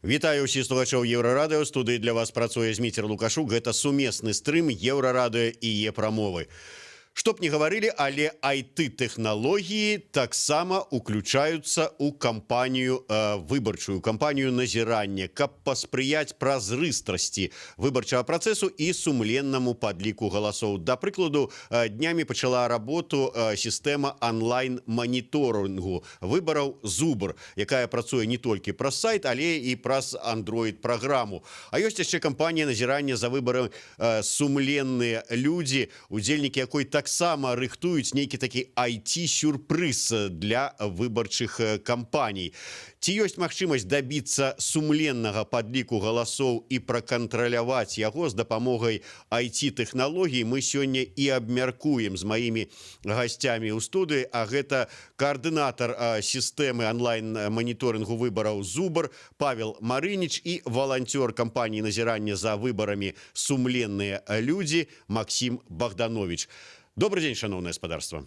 Вітаю ўсіх слухачоў Еўрарадыё. Студыі для вас працуе Зміцер Лукашук. Гэта сумесны стрым Еўрарадыё і Е-прамовы. Што б не гаварылі, але IT-тэхналогіі таксама уключаюцца ў кампанію выбарчую, кампанію назірання, каб паспрыяць празрыстрасці выбарчага працэсу і сумленнаму падліку галасоў. Да прыкладу, днямі пачала работу сістэма онлайн-маніторынгу выбараў Зубр, якая працуе не толькі праз сайт, але і праз Android-праграму. А ёсць яшчэ кампанія назірання за выбарам сумленныя людзі, удзельнікі якой таксама рыхтуюць нейкі такі IT-сюрпрыз для выбарчых кампаній. Ці ёсць магчымасць дабіцца сумленнага падліку галасоў і пракантраляваць яго з дапамогай IT-тэхналогій, мы сёння і абмяркуем з маімі гасцямі ў студыі, а гэта каардынатар сістэмы онлайн-маніторынгу выбараў Зубр Павел Марыніч і валанцёр кампаніі назірання за выбарамі сумленныя людзі Максім Богданович. Добрый день, шановное господарство.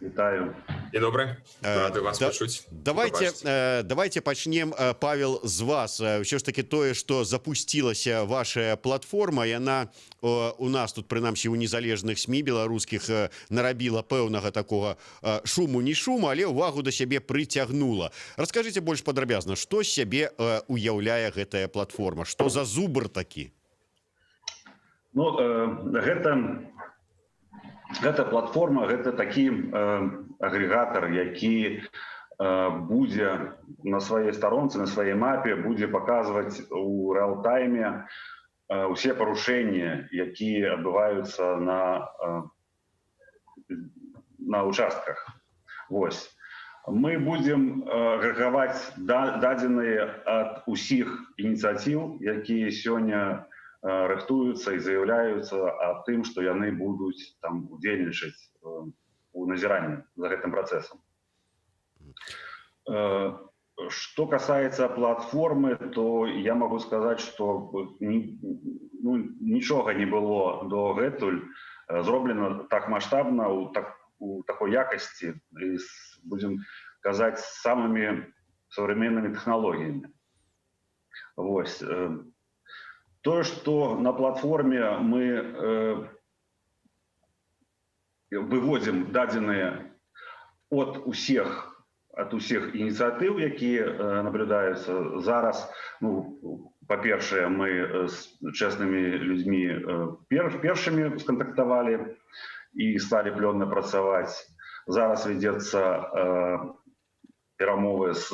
Вітаю. І добре, рады вас пачуць. Давайте пачнем, Павел, з вас. Ўсё ж таки тое, што запусцілася ваша платформа, яна у нас тут, прынамсі, у незалежных СМІ беларускіх нарабіла пэўнага такога шуму, не шуму, але ўвагу да сябе прыцягнула. Раскажыце больш падрабязна, што з сябе уяўляе гэтая платформа, што за Зубр такі? Ну, гэта платформа, гэта такі агрэгатар, які будзе на сваёй старонцы, на сваёй мапе, будзе паказваць у рэал-тайме усе парушэнні, якія адбываюцца на участках. Вось. Мы будзем агрэгаваць дадзеныя ад усіх ініцыятыў, якія сёння рыхтуюцца і заяўляюцца аб тым, што яны будуць там удзельнічаць у назіранні за гэтым працэсам. Што касаецца платформы, то я магу сказаць, што нічога не было дагэтуль зроблена так маштабна, у такой якасці, будзем казаць, самымі сучаснымі тэхналогіямі. Вось. Тое, што на платформе мы выводзім дадзеныя ад усіх ініцыятыў, якія наблюдаюцца зараз. Ну, па-першае, мы з чэснымі людзьмі першымі скантактавалі і сталі плённа працаваць. Зараз вядзецца перамовы з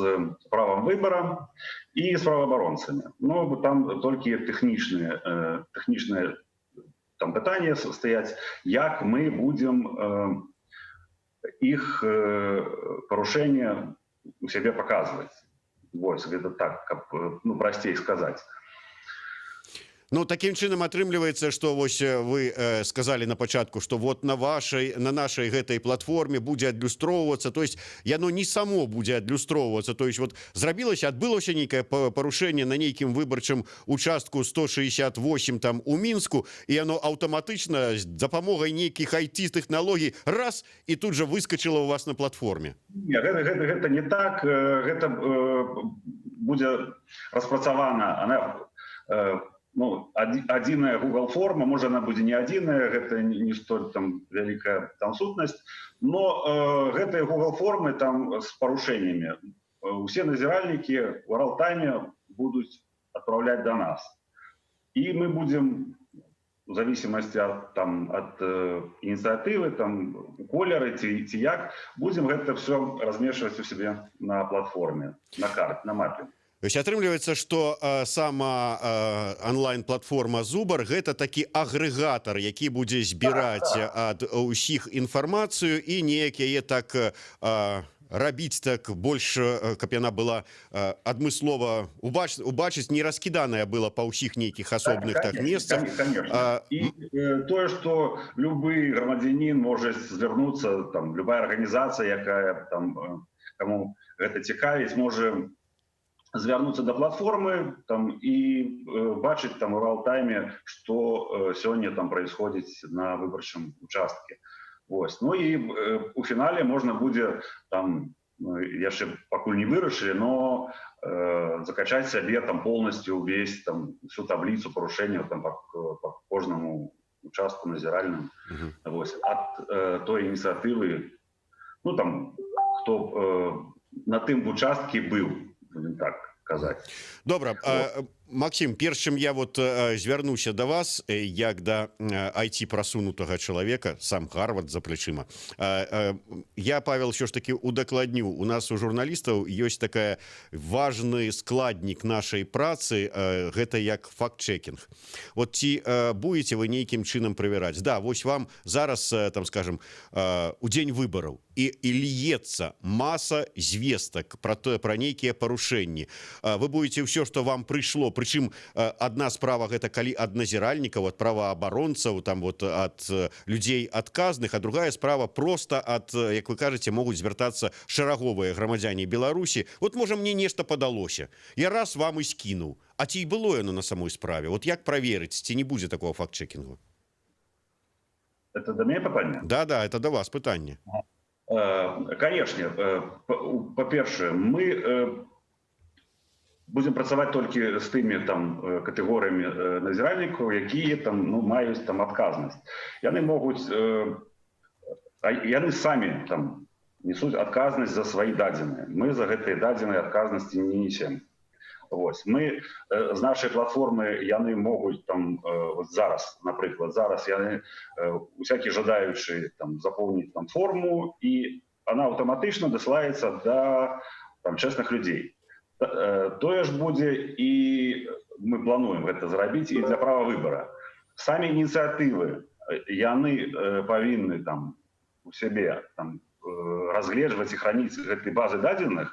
правам выбара і з праваабаронцамі. Ну, там толькі тэхнічныя там пытанні стаяць, як мы будзем іх парушэння у сябе паказваць. Вось, гэта так, каб прасцей сказаць. Ну, таким чынам атрымліваецца, што вось вы сказалі на пачатку, што вот на нашай гэтай платформе будзе адлюстроўвацца, то есть яно не само будзе адлюстроўвацца, то есть вот адбылося нейкае парушэнне на нейкім выбарчым участку 168 там у Мінску, і яно аўтаматычна з дапамогай нейкіх IT-тэхналогій раз і тут жа выскачыла у вас на платформе. Не, гэта не так, гэта будзе распрацавана, она адзіная Google форма, можа она будзе не адзіная, гэта не столь там вялікая там сутнасць, но гэтыя Google формы там з парушэннямі усе назіральнікі у рэал-тайме будуць адпраўляць да нас. І мы будзем в зависимости ад ініцыятывы, там колеры ці як, будзем гэта все размешваць у сябе на платформе, на карте, на мапе. То есть атрымліваецца, што сама онлайн-платформа Зубр гэта такі агрэгатар, які будзе збіраць ад усіх інфармацыю і неяк яе так рабіць так больш, каб яна была адмыслова убачыць, не раскіданая была па ўсіх нейкіх асобных так месцах. І тое, што любы грамадзянін можа звярнуцца, там любая арганізацыя, якая там каму гэта цікавіць, можа звярнуцца да платформы там і бачыць там у рэал-тайме, што сёння там происходзіць на выбарчым участке. Вось. Ну і у фінале можна будзе там яшчэ пакуль не вырашылі, но закачаць сябе там полностью увесь там всю табліцу парушэнняў там по кожнаму участку назіральным. Вось ад той ініцыятывы, ну там хто на тым участкі быў, будем так казаць. Добра, Максим, перш чым я вот звярнуся да вас як да IT-прасунутага чалавека, сам Гарвард за плечыма, я, Павел, ўсё ж таки удакладню, у нас у журналістаў ёсць такая важны складнік нашай працы, гэта як факт-чекінг. Вот ці будете вы нейкім чынам правяраць? Да, вось вам зараз, там скажем, у дзень выбараў і льецца маса звестак пра нейкія парушэнні. Вы будете ўсё, што вам прыйшло. Прычым адна справа гэта калі ад назіральнікаў, ад праваабаронцаў, там вот ад людзей адказных, а другая справа просто ад, як вы кажаце, могуць звяртацца шараговыя грамадзяне Беларусі. Вот можа мне нешта падалося. Я раз вам і скінуў. А ці і было яно на самой справе? Вот як праверыць, ці не будзе такого факт-чекінгу? Это до мяне пытанне? Да, это до вас пытанне. Конечно, па-першае, мы будем працаваць толькі з тымі там катэгорыямі назіральнікаў, якія там маюць там адказнасць. Яны могуць, яны самі там несуць адказнасць за свае дадзеныя. Мы за гэтыя дадзеныя адказнасці не несем. Вось мы з нашай платформы яны могуць там вот зараз, напрыклад, зараз яны усякі жадаючы там запоўніць там форму, і она аўтаматычна дасылаецца да там чэсных людзей. Тое ж будзе, і мы плануем гэта зрабіць і для права выбара. Самі ініцыятывы яны павінны там у сябе там разгледжваць і храніць гэтай базы дадзеных,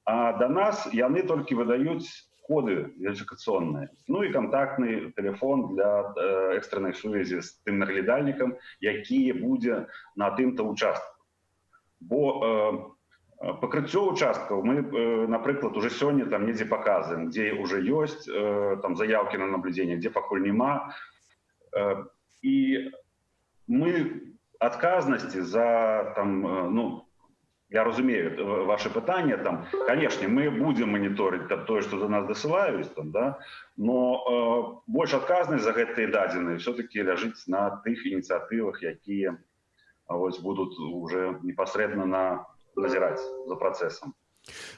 а да нас яны толькі выдаюць коды верыфікацыйныя. Ну і кантактны тэлефон для экстрэннай сувязі з тым наглядальнікам, які будзе на тым-то участку. Бо пакрыццё участкаў мы, напрыклад, уже сёння там недзе паказваем, дзе уже ёсць там заявкі на наблюдение, дзе пакуль няма. І мы адказнасці за там, ну, я разумею ваше пытанне, там, конечно, мы будем мониторить тое, что до нас досылаюць, там, да, но больш адказнасць за гэтыя дадзеныя все-таки ляжыць на тых ініцыятывах, якія вось будуць уже непасрэдна назіраць за працэсам.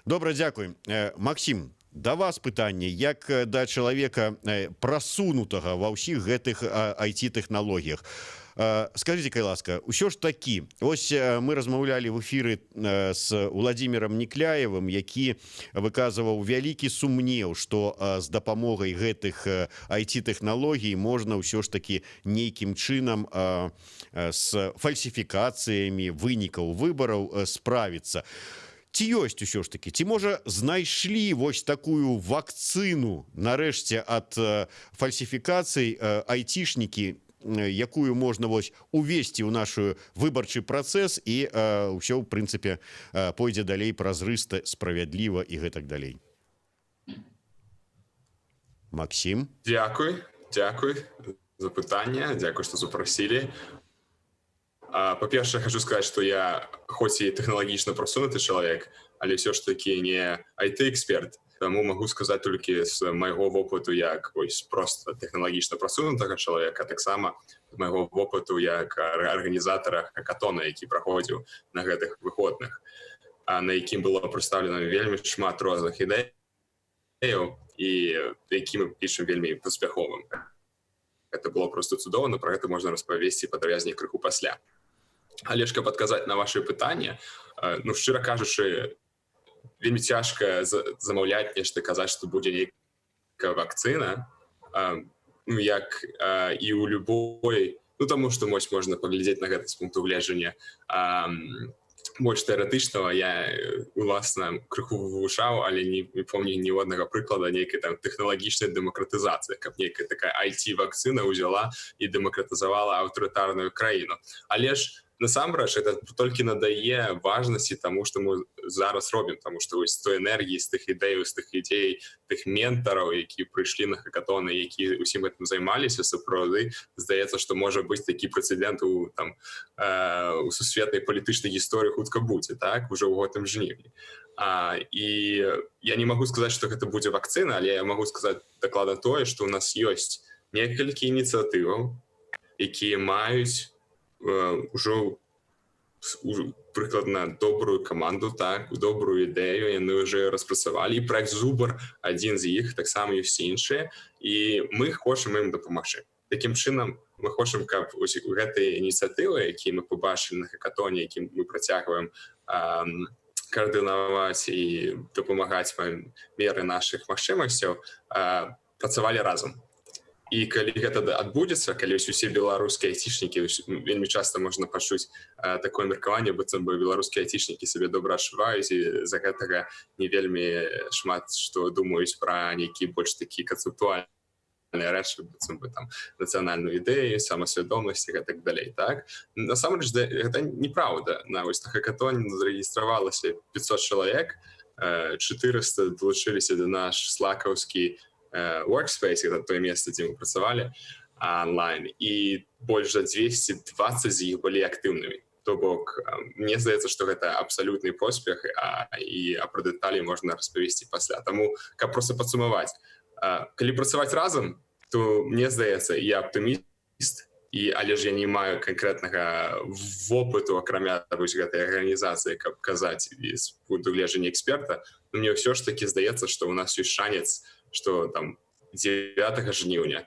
Добра, дзякуй. Максим, да вас пытанне, як да чалавека прасунутага ва ўсіх гэтых IT-тэхналогіях. Скажите, кай ласка, ўсё ж такі, ось мы размаўлялі в эфіры з Владимиром Некляевым, які выказваў вялікі сумнеў, што з дапамогай гэтых IT-тэхналогій можна ўсё ж такі нейкім чынам з фальсіфікацыямі вынікаў выбараў справіцца. Ці ёсць усё ж такі, ці можа знайшлі вось такую вакцыну нарэшце ад фальсіфікацый айцішнікі, якую можна вось увесці ў нашу выбарчы працэс, і ўсё, ў прынцыпе, пойдзе далей празрыста, справядліва і гэтак далей. Максим? Дзякуй за пытанне, дзякуй, што запросілі. Па-першае, хочу сказаць, што я хоць і тэхналагічна прасунуты чалавек, але ўсё ж такі не IT-эксперт. Таму магу сказаць толькі з майго вопыту як проста тэхналагічна прасунутага чалавека, таксама з майго вопыту як арганізатара хакатона, які праходзіў на гэтых выходных, на якім было прадстаўлена вельмі шмат розных ідэяў, і які мы пішам вельмі паспяховым. Гэта было проста цудоўна, пра гэта можна распавесці падрабязней крыху пасля. Але ж каб адказаць на ваше пытанне, ну, шчыра кажучы, вельмі цяжка замаўляць нешта, казаць, што будзе нейкая вакцына, ну, як і ў любой, ну, таму што можна паглядзець на гэта з пункту гледжання больш тэарэтычнага. Я уласна крыху вывучаў, але не помню ні аднага прыклада нейкай там тэхналагічнай дэмакратызацыі, каб нейкая такая IT-вакцына ўзяла і дэмакратызавала аўтарытарную краіну. Але ж насамрэч это толькі надае важнасці таму што мы зараз робім, таму што вось той энергіі з тых ідэй, з тых ідзей, тых ментараў, які прыйшлі на хакатоны, які усім гэтым займаліся, сапраўды здаецца, што можа быць такі прэцэдэнт у сусветнай палітычнай гісторыі хутка будзе, так, ужо ў гэтым жніўні. І я не магу сказаць, што гэта будзе вакцына, але я магу сказаць дакладна тое, што ў нас ёсць некалькі ініцыятываў, якія маюць ўжо прыкладна добрую каманду, так, добрую ідэю, яны ўжо распрацавалі. І праект Зубр адзін з іх, таксама ёсць іншыя, і мы хочам ім дапамагчы. Такім чынам, мы хочам, каб гэтыя ініцыятывы, якія мы побачылі на хакатоне, які мы працягваем каардынаваць і дапамагаць па меры нашых магчымасцяў, працавалі разам. І калі гэта адбудзецца, калі усе беларускія айцішнікі, вельмі часта можна пачуць такое меркаванне, быццам бы беларускія айцішнікі сабе добра адчуваюць і з-за гэтага не вельмі шмат што думаюць пра нейкія больш такі канцэптуальныя рэчы, быццам бы там нацыянальную ідэю, самасвядомасць і так далей, так? Насамрэч, гэта неправда. На хакатоне зарэгістравалася 500 чалавек, 400 далучыліся да наш слакаўскі workspace, это тое месца, дзе мы працавалі онлайн, і больш за 220 з іх былі актыўнымі. То бок, мне здаецца, што гэта абсалютны поспех, і пра дэталі можна распавесці пасля. Таму, каб проста падсумаваць, калі працаваць разам, то мне здаецца, я аптыміст, але ж я не маю канкрэтнага вопыту, акрамя гэтай арганізацыі, каб казаць з пункту гледжання эксперта, но мне ўсё ж такі здаецца, што ў нас ёсць шанец, што там 9 жніўня,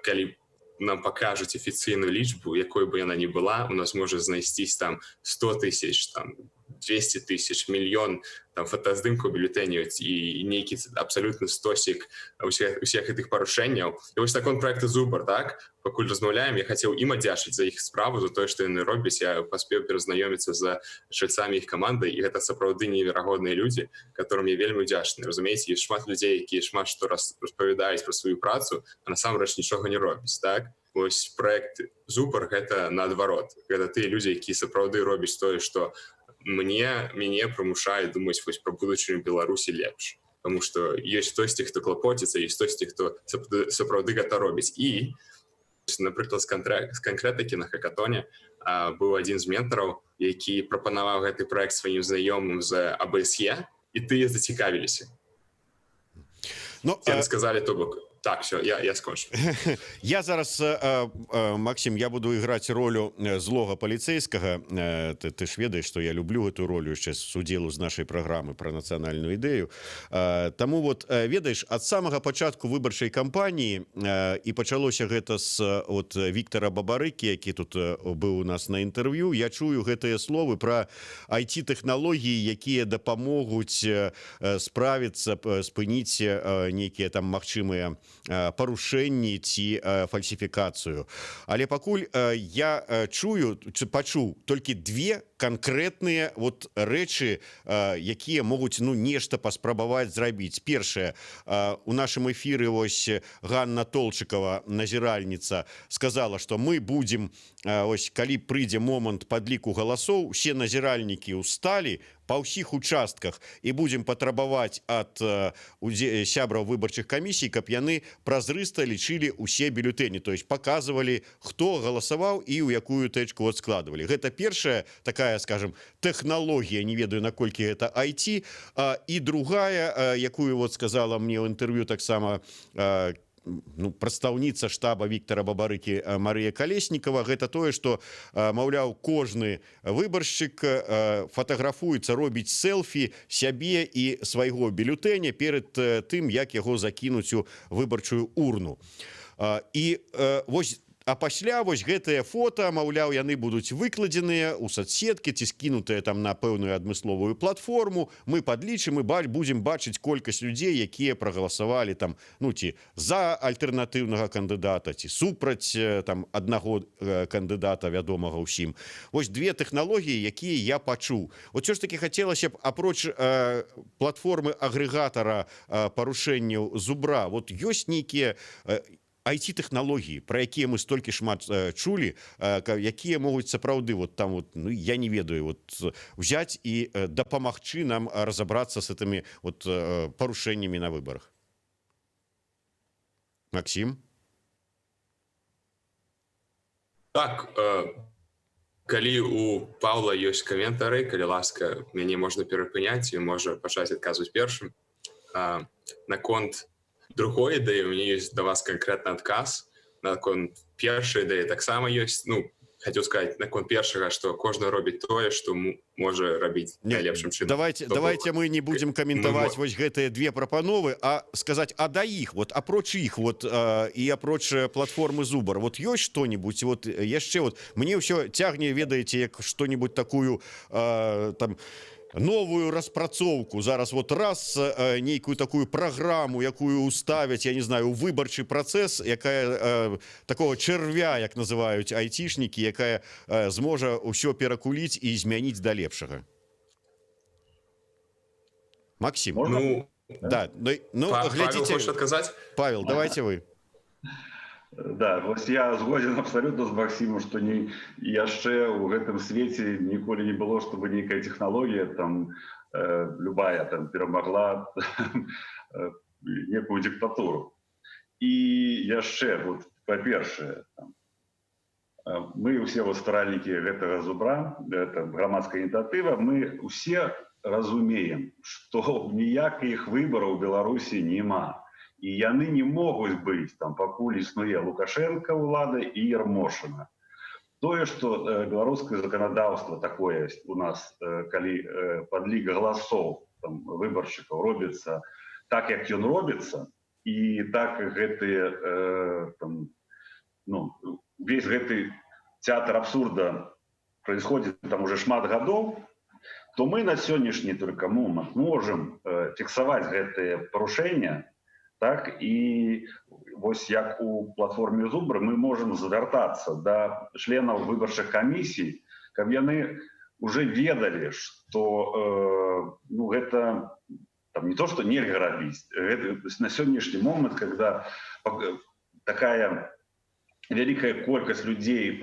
калі нам пакажуць афіцыйную лічбу, якой бы яна ни была, у нас можа знайсцісь там 100 тысяч, там 200 тысяч, мільён фотаздымкаў бюлетэняў і нейкі абсалютны стосік усіх гэтых парушэнняў. І вось такой проект Зубр, так? Пакуль размаўляем, я хацеў ім адзячыць за іх справу, за тое, што яны робяць. Я паспеў перазнаёміцца з чальцамі іх каманды, і гэта сапраўды неверагодныя людзі, которым я вельмі удзячны. Разумееце, ёсць шмат людзей, якія шмат што распавядаюць пра сваю працу, а насамрэч нічога не робяць, так? Вось проект Зубр — гэта наадварот. Гэта тыя людзі, якія сапраўды робяць тое, што мяне прымушае думаць вось пра будучыню Беларусі лепш. Таму што ёсць хтосьці, хто клапоціцца, ёсць хтосьці, хто сапраўды гэта робіць. І, напрыклад, з канкрэтыкі на хакатоне быў адзін з ментараў, які прапанаваў гэты праект сваім знаёмым з АБСЕ, і тыя зацікавіліся. Яны сказалі, то бок, так, все, я скончу. Я зараз, Максим, я буду играть ролю злого полицейского. Ты ж ведаешь, что я люблю эту роль сейчас с удзелу з нашей программы про национальную идею. Тому вот, ведаешь, от самого початку выборчай кампании, и пачалося гэта с от Віктора Бабарыкі, які тут быў у нас на інтэрв'ю, я чую гэтыя словы про IT-тэхналогіі, якія дапамогуць справіцца, спыніць нейкія там магчымыя парушэнні ці фальсіфікацыю. Але пакуль я пачуў толькі две канкрэтныя вот рэчы, якія могуць нешта паспрабаваць зрабіць. Першае, у нашым эфіры вось Ганна Толчыкова, назіральніца, сказала, што мы будзем, ось калі прыйдзе момант падліку галасоў, усе назіральнікі ўсталі па ўсіх участках і будзем патрабаваць ад сябраў выбарчых камісій, каб яны празрыста лічылі ўсе бюлетэні, то есть паказвалі, хто галасаваў і ў якую тэчку складвалі. Гэта першая такая, скажем, тэхналогія, не ведаю, наколькі гэта IT, і другая, якую вот сказала мне ў інтэрв'ю таксама прадстаўніца штаба Віктора Бабарыкі Марыя Калеснікова, гэта тое, што, маўляў, кожны выбаршчык фатаграфуецца, робіць селфі сябе і свайго бюлетэня перад тым, як яго закінуць у выбарчую урну. І вось а пасля вось гэтыя фота, маўляў, яны будуць выкладзеныя ў соцсеткі ці скінутыя там на пэўную адмысловую платформу, мы падлічым і будзем бачыць колькасць людзей, якія прагаласавалі там, ці за альтэрнатыўнага кандыдата, ці супраць там аднаго кандыдата, вядомага ўсім. Вось две тэхналогіі, якія я пачуў. Вот ўсё ж таки хацелася б, апроч платформы агрэгатара парушэнняў Зубра, вот ёсць нейкія IT-тэхналогіі, пра якія мы столькі шмат чулі, якія могуць сапраўды вот там вот, ну, я не ведаю, вот взять і дапамагчы нам разобрацца с этими вот парушэннямі на выборах. Максим? Так, калі у Павла ёсць каментары, калі ласка, мяне можна перапыняць і можа пачаць адказваць першым. Наконт другой ідэі у мяне ёсць да вас канкрэтны адказ. Наконт першай ідэі таксама ёсць, ну, хацеў сказаць, наконт першага, што кожны робіць тое, што можа рабіць найлепшым чынам. Давайте мы не будем каментаваць вось гэтыя две прапановы, а сказаць, а да іх, вот апроч іх, вот і апроч платформы Зубар, вот ёсць што-нибудь, вот яшчэ вот мне ўсё цягне, ведаеце, як што-нибудь такую там новую распрацоўку, зараз вот раз нейкую такую праграму, якую уставяць, я не знаю, у выбарчы працэс, якая такого чэрвя, як называюць айцішнікі, якая зможа ўсё перакуліць і змяніць да лепшага. Максим. Ну, да, ну глядзіце. Павел, хочаш адказаць? Павел, давайте вы. Да, вось я згоден абсолютно з Максімом, што яшчэ ў гэтым свеце ніколі не было, чтобы нейкая тэхналогія там любая там перамагла некую дыктатуру. І яшчэ, вот, па-першае, мы ўсе старальнікі гэтага Зубра, гэта грамадская ініцыятыва, мы ўсе разумеем, што ніякіх выбараў у Беларусі няма. І яны не могуць быць, там, пакуль існуе Лукашенко ўлада і Ярмошына. Тое, што беларускае заканадаўства такое у нас, калі падлік галасоў выбаршчыкаў робіцца так, як ён робіцца, і так гэтыя, весь гэты театр абсурда происходит там уже шмат гадоў, то мы на сённяшні только момант можам фіксаваць гэтыя парушэння. Так, і вось як у платформе Зубр мы можам звяртацца да членаў выбарчых камісій, каб яны уже ведалі, што гэта там, не то, што нельга рабіць. На сённяшні момант, когда такая вялікая колькасць людзей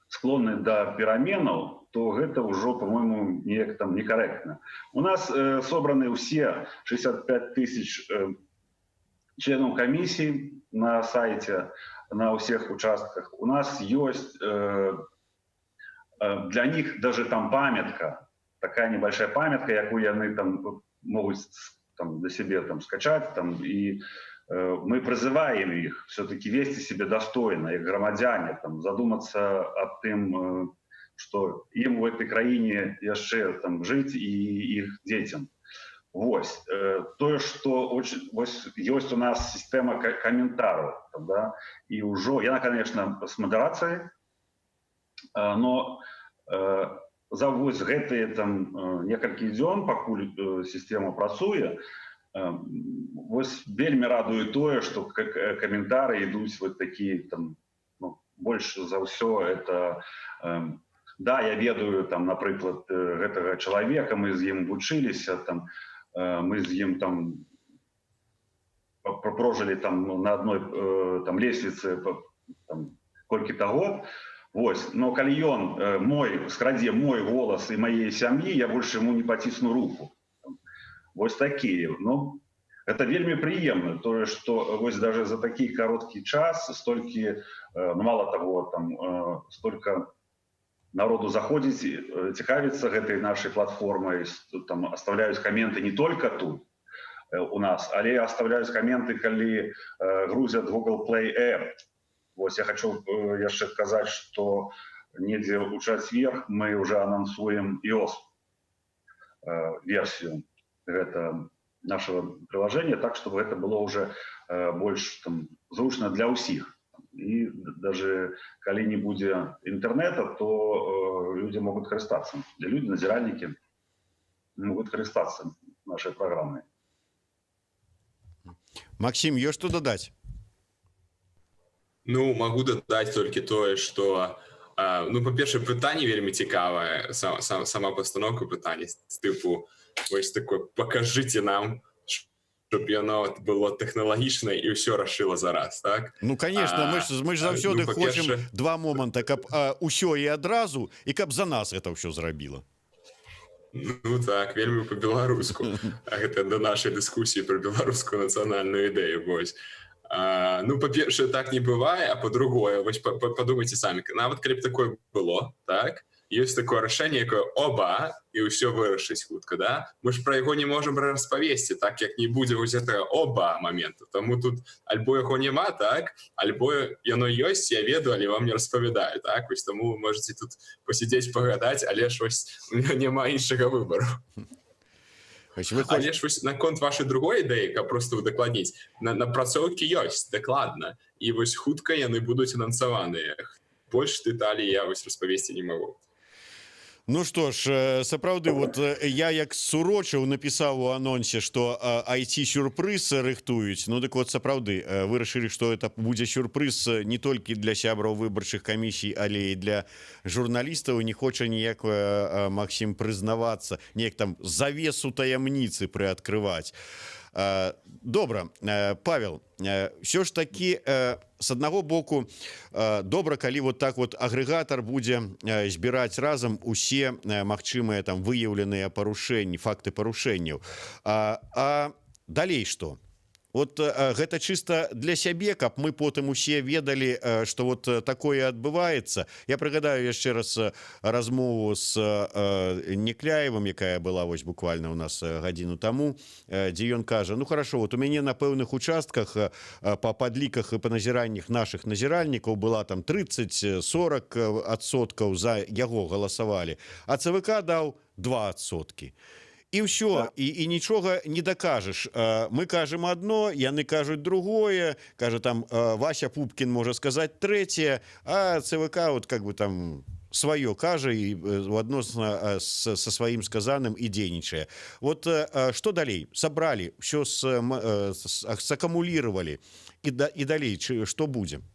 склонны да пераменаў, то гэта ўжо, по-моему, неяк там некарэктна. У нас собраны ўсе 65 тысяч членов комиссии на сайте, на всех участках. У нас есть для них даже там памятка, такая небольшая памятка, якую они там могут там, для себя там, скачать. Там, и мы призываем их все-таки вести себя достойно, их громадяне, там, задуматься о том, что им в этой краине еще там жить и их детям. Вось. Тое, што ёсць у нас сістэма каментараў, да? І ўжо, яна, конечно, з мадэрацыяй, но за вось гэтыя там некалькі дзён, пакуль сістэма працуе, вось вельмі радуе тое, што каментары ідуць вот такія там, больш за ўсё это... Да, я ведаю, там, напрыклад, гэтага чалавека, мы з ім вучыліся, там, мы з ім там прожили там на одной там лестнице там колькі-то год. Вось, но калі ён скрадзе мой голас і маей сям'і, я больше ему не пацісну руку. Вось такие. Ну, это вельмі прыемна, тое, што вось даже за такі кароткі час столькі, мало того, там столько народу заходзіць, цікавіцца гэтай нашай платформай, там оставляюць каменты не только тут у нас, але оставляюць каменты, калі грузят Google Play App. Вось я хочу яшчэ сказаць, што недзе ў чацвер мы уже анансуем iOS версію гэта нашего приложения, так, чтобы это было уже больш там зручна для ўсіх. И даже калі не будзе интернета, то люди могут карыстацца. Люди, назиральники могут карыстацца нашей программой. Максим, ёсць што дадаць? Ну, могу дадаць толькі тое, што па-першае, пытанне вельмі цікавае, сама пастаноўка пытання з тыпу, вось такое, покажите нам, чтобы яно было тэхналагічна і ўсё рашыла зараз, так? Ну конечно, мы ж заўсёды хочам два моманта, каб усё і адразу і каб за нас это ўсё зрабіла. Ну так, вельмі по-беларуску. Гэта до нашай дыскусіі про беларускую нацыянальную ідэю. Вось. Ну, па-першае, так не бывае, а па-другое, вось падумайце самі, нават калі б такое было, так? Ёсць такое рашэнне, якое оба, і ўсё вырашыць хутка, да? Мы ж пра яго не можам распавесці, так як не будзе вось гэтага оба моменту. Таму тут альбо яго няма, так? Альбо яно ёсць, я ведаю, але вам не распавядаю, так? Вось таму вы можаце тут пасядзець, пагадаць, але ж вось у меня няма іншага выбару. Але ж вось наконт вашай другой ідэі, каб проста удакладніць, напрацоўкі ёсць, дакладна, і вось хутка яны будуць анансаваныя. Больш дэталей я вось распавесці не магу. Ну что ж, сапраўды, вот я як сурочыў напісаў у анонсе, што IT-сюрпрыз рыхтуюць. Ну дык вот сапраўды вырашылі, што это будзе сюрпрыз не толькі для сябраў выбарчых камісій, але і для журналістаў. Не хоча ніяк Максім прызнавацца, неяк там завесу таямніцы прыадкрываць. Добра, Павел, все ж таки с аднаго боку добра, калі вот так вот агрэгатар будзе збіраць разам усе магчымыя там выяўленыя парушэнні, факты парушэнняў. А далей што? Вот гэта чыста для сябе, каб мы потым усе ведалі, што вот такое адбываецца. Я прыгадаю яшчэ раз размову з Некляевым, якая была вось буквально у нас гадзіну таму, дзе ён кажа: ну хорошо, вот у мяне на пэўных участках па падліках і па назіраннях нашых назіральнікаў была там 30-40% за яго галасавалі, а ЦВК даў 2%. І ўсё, і нічога не дакажаш. Мы кажам адно, яны кажуць другое, кажа там Вася Пупкін можа сказаць трэцяе, а ЦВК вот как бы там сваё кажа і адносна са сваім сказаным і дзейнічае. Вот што далей? Сабралі, ўсё сакамуліравалі, і далей што будзе?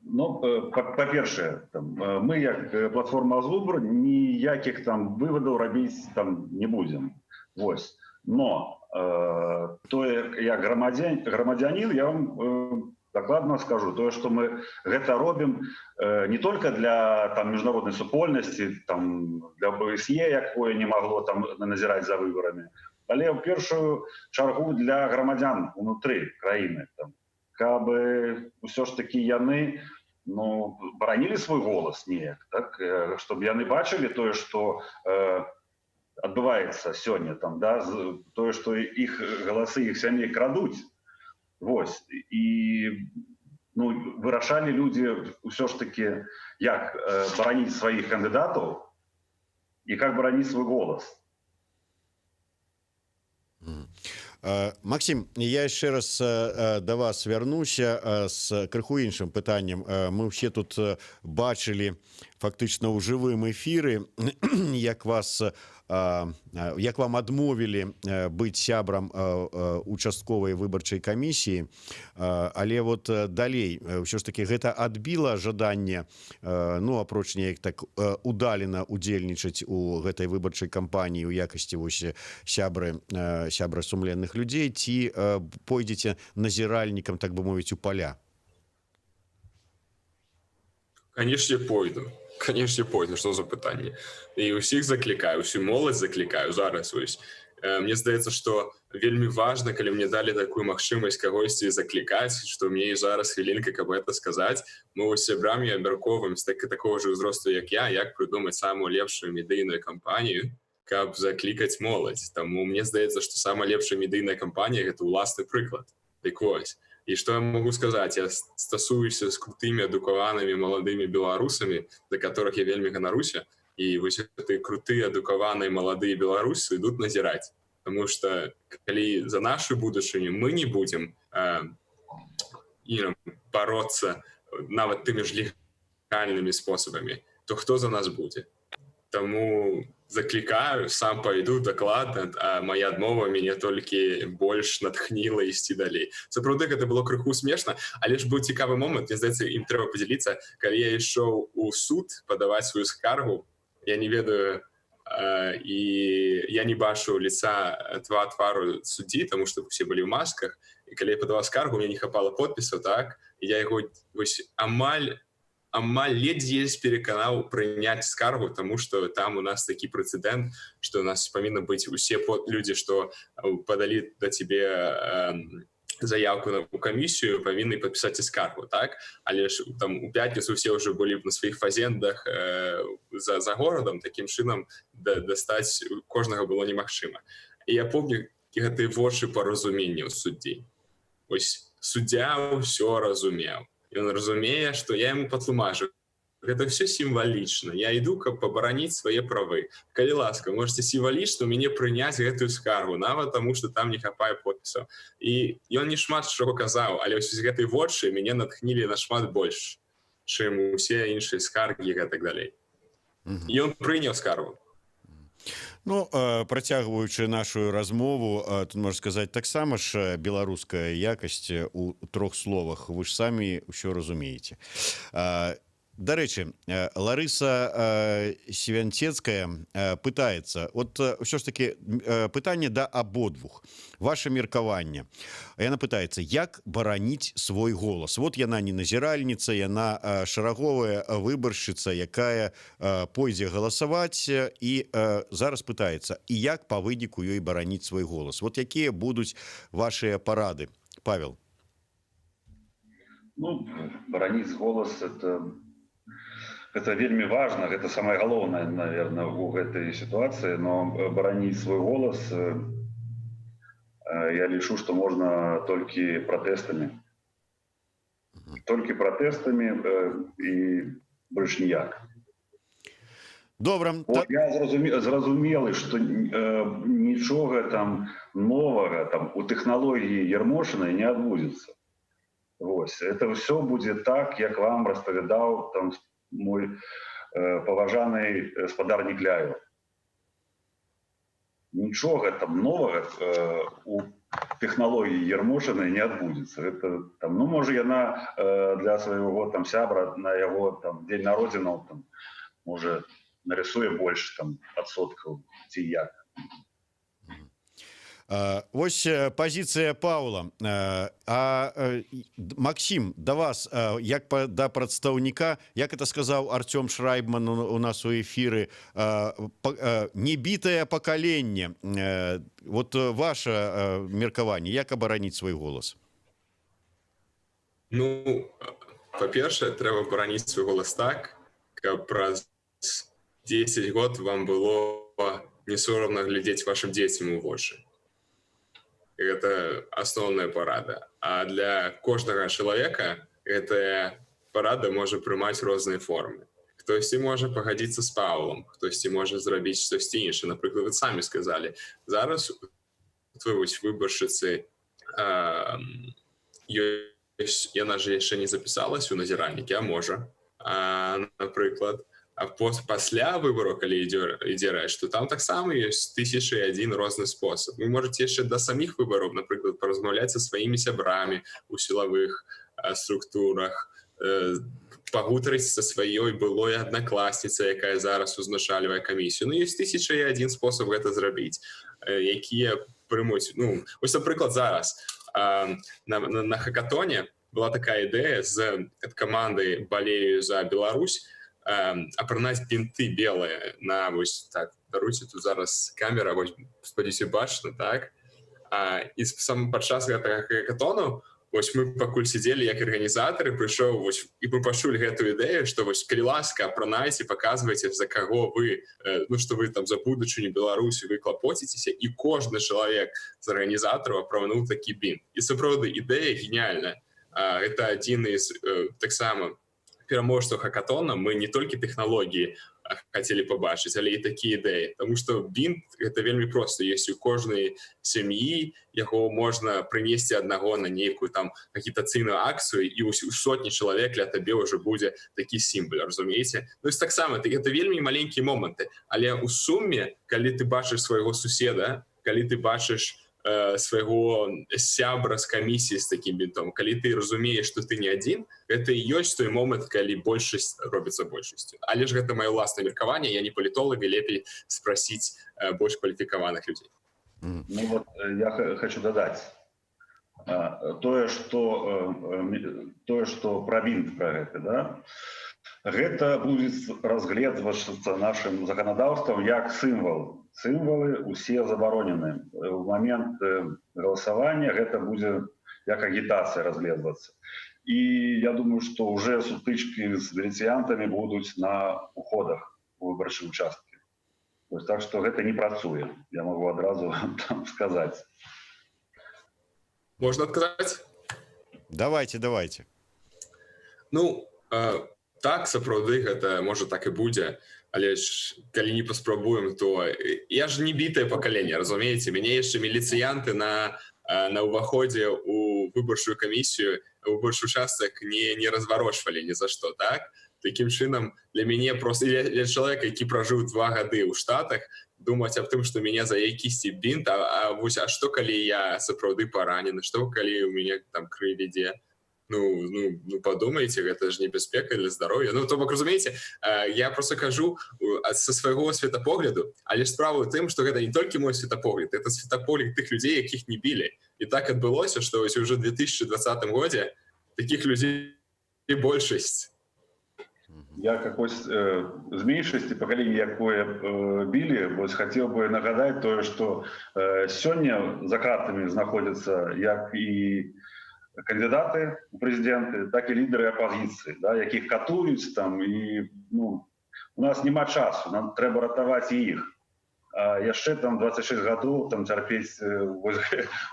Ну, по-першае, мы як платформа Зубр ніякіх там вывадаў рабіць там не будзем. Вось. Но тое, як грамадзянін, я вам дакладна скажу, тое, што мы гэта робім не только для там міжнароднай супольнасці, там для ОБСЕ, якое не магло там назіраць за выбарамі, але ў першую чаргу для грамадзян унутры краіны, там, каб ўсё ж такі яны баранілі свой голас неяк, так? Щоб яны бачылі тое, што адбываецца сёння, там, да? Тое, што іх галасы, іх сямей крадуць. Вось. І вырашалі людзі ўсё ж такі, як бараніць сваіх кандыдатаў і як бараніць свой голас. Максим, я яшчэ раз да вас вярнуся з крыху іншым пытаннем. Мы ўсе тут бачылі фактычна ў жывым эфіры, як вам адмовілі быць сябрам участковай выбарчай камісіі, але вот далей ўсё ж таки гэта адбіла жаданне, ну апроч неяк так удалена удзельнічаць у гэтай выбарчай кампаніі ў якасці вось сябра сумленных людзей, ці пойдзеце назіральнікам, так бы мовіць, у паля? Канешне, пойду. Канешне, пойду, што за пытанне. І ўсіх заклікаю, усю моладзь заклікаю зараз. Ось. Мне здаецца, што вельмі важна, калі мне далі такую магчымасць кагосьці заклікаць, што мне зараз хвілінка, каб гэта сказаць. Мы ось сябрамі абмяркоўваем з такого ж узросту, як я, як прыдумаць самую лепшую медыйную кампанію, каб заклікаць моладзь. Таму мне здаецца, што самая лепшая медыйная кампанія – гэта ўласны прыклад. Дык вось. І што я могу сказаць? Я стасуюся з крутымі, адукаванымі маладымі беларусамі, да которых я вельмі ганаруся, і вось гэтыя крутыя, адукаваныя маладыя беларусы ідуць назіраць. Таму што калі за нашу будучыню мы не будзем бароцца нават тымі ж легальнымі спосабамі, то хто за нас будзе? Таму заклікаю, сам пайду дакладна, а моя адмова мяне толькі больш натхніла ісці далей. Сапраўды, гэта было крыху смешна, але ж быў цікавы момант, мне здаецца, ім трэба падзяліцца, калі я ішоў у суд падаваць сваю скаргу, я не ведаю, і я не бачу лица твару суддзі, тому што все былі ў масках, і калі я падаваў скаргу, мне не хапала подпісаў, так, і я яго амаль ледзьве пераканаў прыняць скаргу, тому што там у нас такі прэцэдэнт, што у нас павінна быць усе людзі, што падалі да цябе заявку у камісію, павінны падпісаць скаргу, так? Але ж там у пятніцу все ўжо былі на сваіх фазендах за горадам, такім чынам дастаць кожнага было немагчыма. І я помню гэтыя вочы паразумення ў суддзі. Вось суддзя ўсё разумеў. Ён разумее, што я яму патлумачу. Гэта все сімвалічна. Я іду, каб пабараніць свае правы. Калі ласка, можете сімвалічна ў мяне прыняць гэтую скаргу, нават таму, што там не хапае подпісаў. І ён не шмат чаго казаў, але з гэтай вочы мяне натхнілі нашмат больш, чым усе іншыя скаргі і гэтак далей. І ён прыняў скаргу. Ну, працягваючы нашу размову, тут можна сказаць таксама ж беларуская якасць у 3 словах. Вы ж самі ўсё разумееце. Дарэчы, Ларыса Свянцецкая пытаецца, от ўсё ж таки пытанне да абодвух, ваше меркаванне. Яна пытаецца, як бараніць свой голас. Вот яна не назіральніца, яна шараговая выбаршчыца, якая пойдзе галасаваць, і зараз пытаецца, і як па выніку ёй бараніць свой голас. Вот якія будуць вашыя парады, Павел? Ну, бараніць голас это вельмі важно, это самое галоўнае, наверное, у гэтай сітуацыі, но бараніць свой голас я лічу, што можна толькі пратэстамі. Толькі пратэстамі і больш ніяк. Добра. Я зразумелы, што нічога там новага там у тэхналогіі Ярмошынай не адбудзецца. Вось, это ўсё будзе так, як вам распавядаў там мой паважаны спадар Никляев. Нічога там новага у тэхналогіі Ярмошынай не адбудзецца. Это там, ну, можа, яна для свайго там сябра на яго там дзень народзінаў там можа нарисуе больш там адсоткаў ці як. Вось пазіцыя Паўла. Максім, да вас, як да прадстаўніка, як это сказаў Артём Шрайбман у нас у эфіры, небітае пакаленне. Вот ваше меркаванне, як абараніць свой голас? Ну, па-першае, трэба бараніць свой голас так, каб праз 10 год вам было не сорамна глядзець вашым дзецям у вочы. Это асноўная парада. А для кожнага чалавека гэтая парада можа прымаць розныя формы. Хтосьці можа пагадзіцца з Паўлам, хтосьці можа зрабіць штосьці іншае. Напрыклад, вы самі сказалі, зараз вось выбаршчыцы яна ж яшчэ не запісалась у назіральнікі, а можа. Напрыклад, а пасля выбару, калі ідзе рэч, то там таксама ёсць 1001 розны спосаб. Вы можаце яшчэ да саміх выбараў, напрыклад, паразмаўляць са сваімі сябрамі ў сілавых структурах, пагутарыць са сваёй былой аднакласніцай, якая зараз узначальвае камісію. Ну, ёсць 1001 спосаб гэта зрабіць, якія прымуць. Ну, вось, напрыклад, зараз на хакатоне была такая ідэя ад каманды «Балею за Беларусь», апранаць бінты белыя на, вось, так, даруйце, тут зараз камера, вось, спадзяюся, бачна, так? І падчас гэтага хакатону, вось, мы пакуль сидзелі як арганізатары, прыйшоў, вось, і мы пачулі гэтую ідэю, што, вось, калі ласка, апранайце, паказвайце, за каго вы, ну, што вы там за будучыню Беларусі, вы клапоціцеся, і кожны чалавек з арганізатараў апрануў такі бінт. І, сапраўды, ідэя геніальная. Гэта адзін з, таксама, пераможцаў хакатона. Мы не толькі тэхналогіі хацелі пабачыць, але і такія ідэі. Таму што бінт — гэта вельмі проста. Ёсць у кожнай сям'і, яго можна прынесці аднаго на нейкую там агітацыйную акцыю, і у сотні чалавек для табе ўжо будзе такі сімвал, разумееце? Ну, таксама, гэта вельмі маленькія моманты. Але ў суме, калі ты бачыш свайго суседа, калі ты бачыш свайго сябра з камісіі з такім бінтом. Калі ты разумееш, што ты не адзін, гэта і ёсць той момант, калі большасць робіцца большасцю. Але ж гэта маё ўласнае меркаванне, я не палітолог, і лепей спрасіць больш кваліфікаваных людзей. Ну вот я хочу дадаць тое, што пра бінт пра гэта, да? Гэта будзе разгледвацца нашым заканадаўствам як сімвал. Сімвалы усе забаронены. У момент галасавання гэта будзе як агітацыя разгледвацца. І я думаю, што ўжо сутычкі з міліцыянтамі будуць на уходах у выбарчыя участкі. Так што гэта не працуе. Я магу адразу там сказаць. Можна адказаць? Давайте. Ну, так, сапраўды, гэта можа так і будзе. Але ж, калі не паспрабуем, то я ж не бітае пакаленне, разумееце? Мяне яшчэ міліцыянты на ўваходзе ў выбарчую камісію, у выбарчы участак не разварочвалі ні за што, так? Такім чынам, для мяне проста, для чалавека, які пражыў 2 гады ў Штатах, думаць аб тым, што мяне за якісьці бінт, а што калі я сапраўды паранены, што калі ў мяне там крыві ідзе? Ну, подумайте, гэта ж небяспека для здароўя. Ну, то бок, разумееце, я просто кажу са свайго светапогляду, але справа ў тым, што гэта не толькі мой светапогляд, это светапогляд тых людзей, якіх не білі. І так адбылося, што ўжо ў 2020 годзе такіх людзей большасць. Я какой-то з меншасці пакалення, якое білі, хацеў бы нагадаць тое, што сёння за кратамі знаходзяцца як і кандидаты у президенты, так і лідеры апозіцыі, да, якіх катуюць там, і у нас няма часу, нам трэба ратаваць і іх. А яшчэ там 26 гадоў там цярпець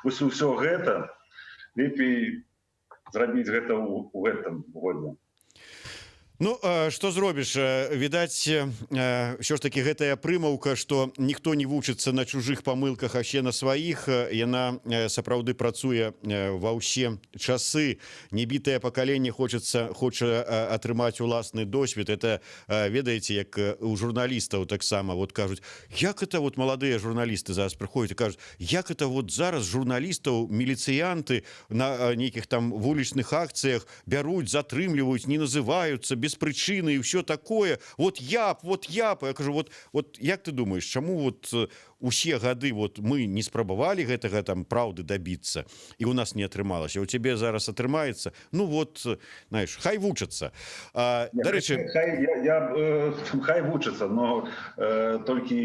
усё гэта, лепей зрабіць гэта ў гэтым годзе. Ну, што зробіш? Відаць, ўсё ж такі гэтая прымаўка, што ніхто не вучыцца на чужых памылках, а ще на сваіх, яна сапраўды працуе ва ўсе часы. Небітае пакаленне хоча атрымаць уласны досвед. Это, ведаеце, як у журналістаў таксама вот кажуць, як это вот маладыя журналісты зараз прыходзяць і кажуць, як это вот зараз журналістаў, міліцыянты на нейкіх там вулічных акцыях бяруць, затрымліваюць, не называюцца, без причины и все такое. Вот я. Я кажу, вот як ты думаешь, чаму вот усе гады вот мы не спрабавалі гэтага там праўды добиться, и у нас не атрымалася. У тебе зараз атрымаецца? Ну вот, знаешь, хай вучацца. Дарэчы, хай вучацца, но толькі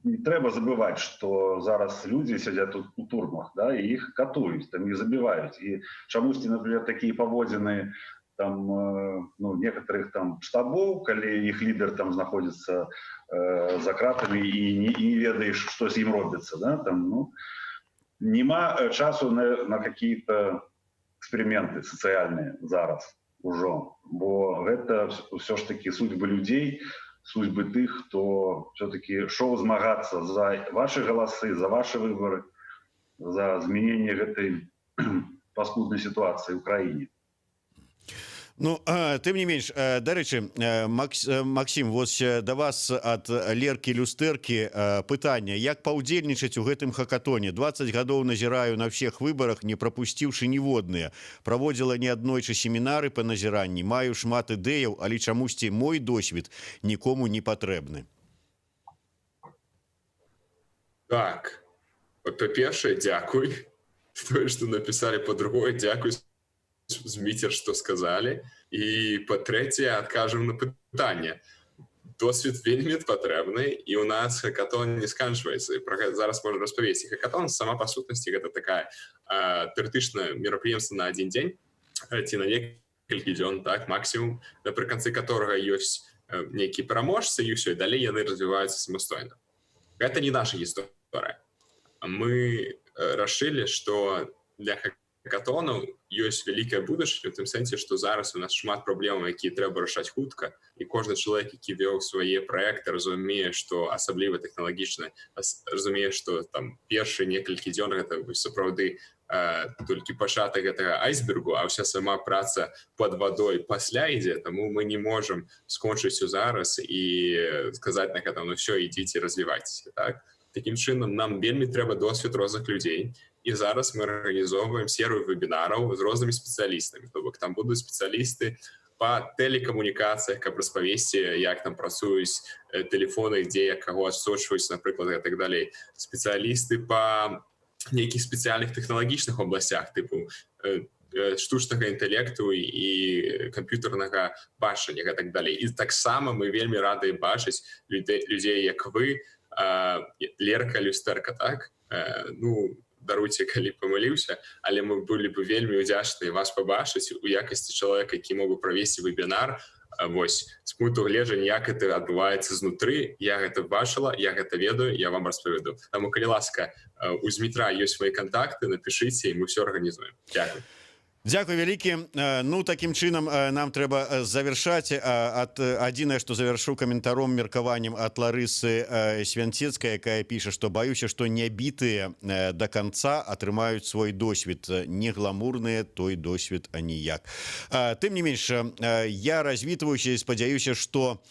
не трэба забываць, што зараз людзі сядзяць тут у турмах, да, і іх катуюць, там і забіваюць. І чамусьці, например, такія паводзіны там, некоторых там штабов, калі іх лідер там знаходится за кратами и не ведаешь, что с ним робится, да, там, нема часу на какие-то эксперименты социальные зараз уже, бо это все ж таки судьбы людей, судьбы тых, кто все-таки шел змагаться за ваши голосы, за ваши выборы, за изменение этой паскудной ситуации в Украине. Ну, тым не менш, дарэчы, Максим, вось да вас ад Леркі-Люстэркі пытанне, як паўдзельнічаць у гэтым хакатоне? 20 гадоў назіраю на всех выбарах, не прапусціўшы ніводныя. Праводзіла неаднойчы семінары па назіранні, маю шмат ідэяў, але чамусьці мой досвед нікому не патрэбны. Так, па-першае, дзякуй. Тое, што напісалі, па-другое, дзякуй Зміцер, што сказалі. І па-трэцяе, адкажам на пытанне. Досвед вельмі патрэбны, і ў нас хакатон не сканчваецца. Зараз можна распавесці. Хакатон сама па сутнасці гэта такая тэарэтычнае мерапрыемства на адзін дзень ці на некалькі дзён, так, максімум, напрыканцы которага ёсць нейкія пераможцы, і ўсё, і далей яны развіваюцца самастойна. Гэта не наша гісторыя. Мы рашылі, што для хакатонаў ёсць вялікае будучыня ў тым сэнсе, што зараз у нас шмат праблемаў, якія трэба рашаць хутка, і кожны чалавек, які вёў свае праекты, разумее, што асабліва тэхналагічна, разумее, што там першыя некалькі дзён гэта сапраўды толькі пачатак гэтага айсбергу, а ўся сама праца пад вадой пасля ідзе, таму мы не можам скончыць зараз і сказаць на гэта, ну ўсё, ідзіце, развівайцеся, так? Такім чынам нам вельмі трэба досвед розных людзей, і зараз мы арганізоўваем серыю вебінараў з рознымі спецыялістамі. То бок там будуць спецыялісты па тэлекамунікацыях, каб распавесці, як там працуюць тэлефоны, дзе як каго адсочваюць, напрыклад, і так далей. Спецыялісты па нейкіх спецыяльных тэхналагічных областях, тыпу штучнага інтэлекту і камп'ютарнага бачання і так далей. І таксама мы вельмі рады бачыць людзей, як вы, Лерка, Люстэрка, так? Ну, даруйце, калі памыліўся, але мы былі б вельмі ўдзячныя вас пабачыць у якасці чалавека, які мог бы правесці вебінар, вось, з пункту гледжання, як гэта адбываецца знутры. Я гэта бачыла, я гэта ведаю, я вам распавяду. Таму, калі ласка, у Змітра ёсць свае кантакты, напішыце, і мы ўсё арганізуем. Дзякуй. Дзякуй вялікі. Ну, такім чынам нам трэба завяршаць. Адзінае, што завяршу каментаром, меркаваннем ад Ларысы Свянцецкай, якая піша, што баюся, што нябітыя да канца атрымаюць свой досвед. Не гламурныя, той досвед аніяк. Тым не менш, я развітваюся і спадзяюся, што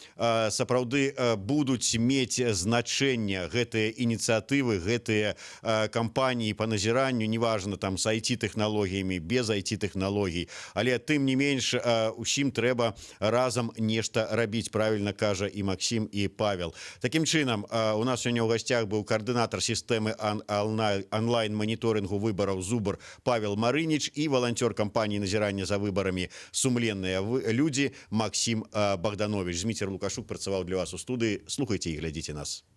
сапраўды будуць мець значэнне гэтыя ініцыятывы, гэтыя кампаніі па назіранню, неважна там з IT-тэхналогіямі, без IT-тэхналогій, але тым не менш усім трэба разам нешта рабіць, правільна кажа і Максім, і Павел. Такім чынам, у нас сёння ў гасцях быў каардынатар сістэмы онлайн-маніторынгу выбараў ЗУБР Павел Марыніч і валанцёр кампаніі назірання за выбарамі «Сумленныя людзі» Максім Богданович. Зміцер Лукашук працаваў для вас у студыі. Слухайце і глядзіце нас.